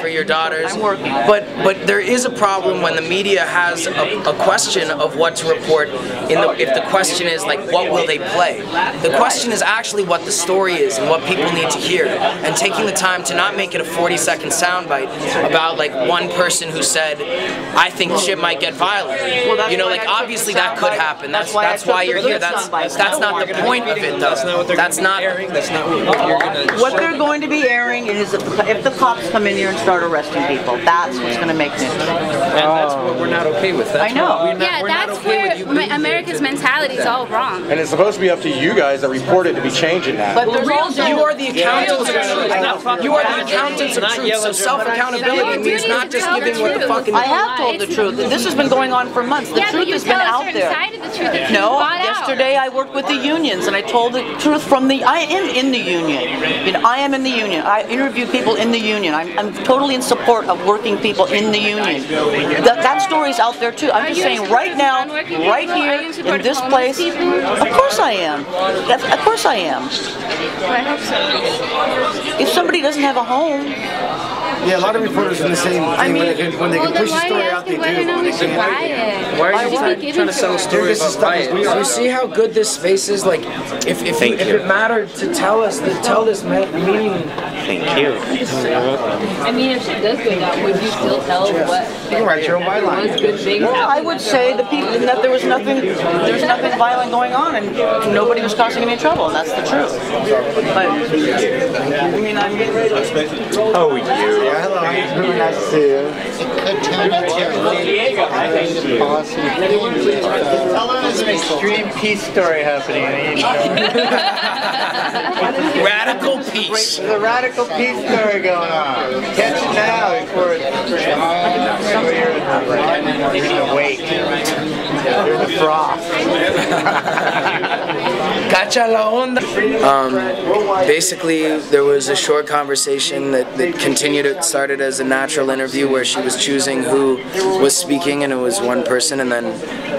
for your daughters. I'm working. But there is a problem when the media has a question of what to report. If the question is like, what will they play? The question is actually what the story is and what people need to hear. And taking the time to not make it a 40-second soundbite about like one person who said, I think shit might get violent. Well, you know, like obviously that could happen. That's why you're here. That's not the point of it, though. That's not what you're gonna. What they're going to be airing is if the cops come in here and start arresting people. That's what's going to make news. And that's what we're not okay with. That's I know. Yeah, that's where America's mentality is all wrong. And it's supposed to be up to you guys that report it to be changing that. But there's also you are the accountants of truth. You are the accountants of truth. So self-accountability means not just giving what the fucking. I have told the truth. This has been going on for months. The truth has been out there. No, yesterday I worked with the unions and I told the truth from the. I am in the union. You know, I am in the union. I interviewed people in the union. I'm totally in support of working people in the union. That story's out there too. I'm just saying right now, right here, in this place. Of course I am. Of course I am. I hope so. If somebody doesn't have a home. Yeah, a lot of reporters are the same thing. When they can push the story out, they do. Why are you trying to sell a story about riot? You see how good this space is? Like, if it mattered to tell us, tell this meaning. Thank you. I mean, if shit does go down, would you still tell what? You can write your own byline. Good things Well, I would say the people that there's nothing violent going on, and nobody was causing any trouble, and that's the truth. But I mean, I'm getting ready. Oh, you. Yeah, hello. Really nice to see you. There's an extreme peace story happening in East. Radical peace. There's a radical peace story going on. Catch it now before you're in the wake. You're in the froth. Cacha la onda. Basically, there was a short conversation that continued. It started as a natural interview where she was choosing who was speaking, and it was one person. And then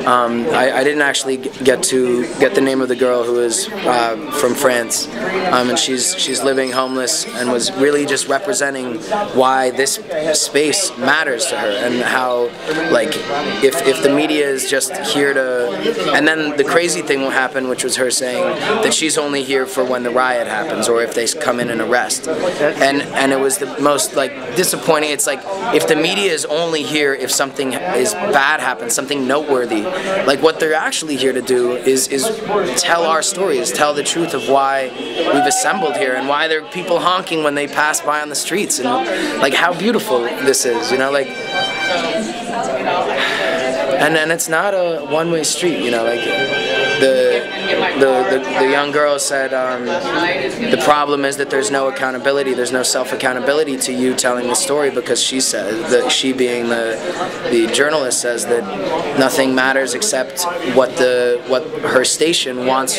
I didn't actually get the name of the girl who is from France, and she's living homeless and was really just representing why this space matters to her and how, like, if the media is just here to, and then the crazy thing will happen, which was her saying that she's only here for when the riot happens or if they come in and arrest, and it was the most like disappointing. It's like if the media is only here if something is bad happens, something noteworthy, like what they're actually here to do is tell our stories, tell the truth of why we've assembled here and why there are people honking when they pass by on the streets, and like how beautiful this is, you know, like. And then it's not a one-way street, you know, like the young girl said the problem is that there's no accountability, there's no self-accountability to you telling the story, because she says that she, being the journalist, says that nothing matters except what her station wants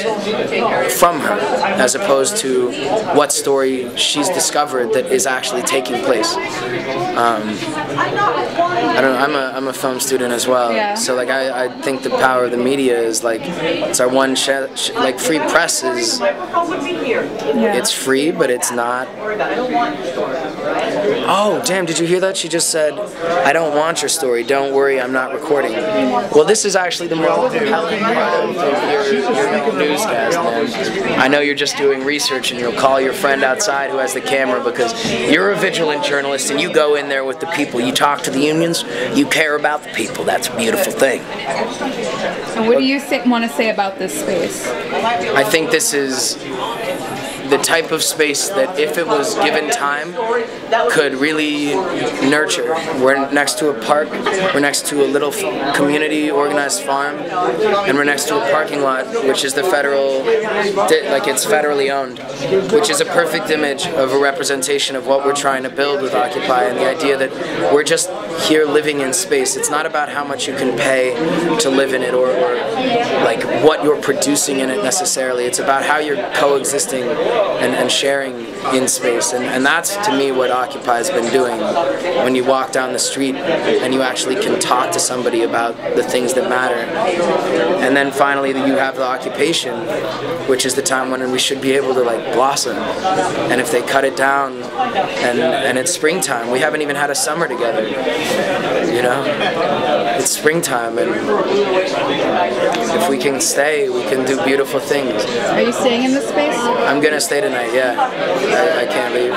from her, as opposed to what story she's discovered that is actually taking place. I don't know, I'm a film student as well, yeah. So like I think the power of the media is like, it's our one like free press is, it's free, but it's not. Oh damn, did you hear that? She just said, I don't want your story, don't worry, I'm not recording. Well, this is actually the more compelling part of your newscast, man. I know you're just doing research and you'll call your friend outside who has the camera, because you're a vigilant journalist and you go in there with the people, you talk to the unions, you care about the people. That's a beautiful thing. And what do you want to say about this space? I think this is the type of space that, if it was given time, could really nurture. We're next to a park, we're next to a little community organized farm, and we're next to a parking lot, which is the federal, like it's federally owned, which is a perfect image of a representation of what we're trying to build with Occupy, and the idea that we're just here living in space. It's not about how much you can pay to live in it, or like what you're producing in it necessarily. It's about how you're coexisting and sharing in space. And that's, to me, what Occupy's been doing. When you walk down the street and you actually can talk to somebody about the things that matter. And then finally you have the occupation, which is the time when we should be able to like blossom. And if they cut it down and it's springtime, we haven't even had a summer together, you know? It's springtime, and if we can stay, we can do beautiful things. Are you staying in this space? I'm gonna stay tonight, yeah. I can't leave.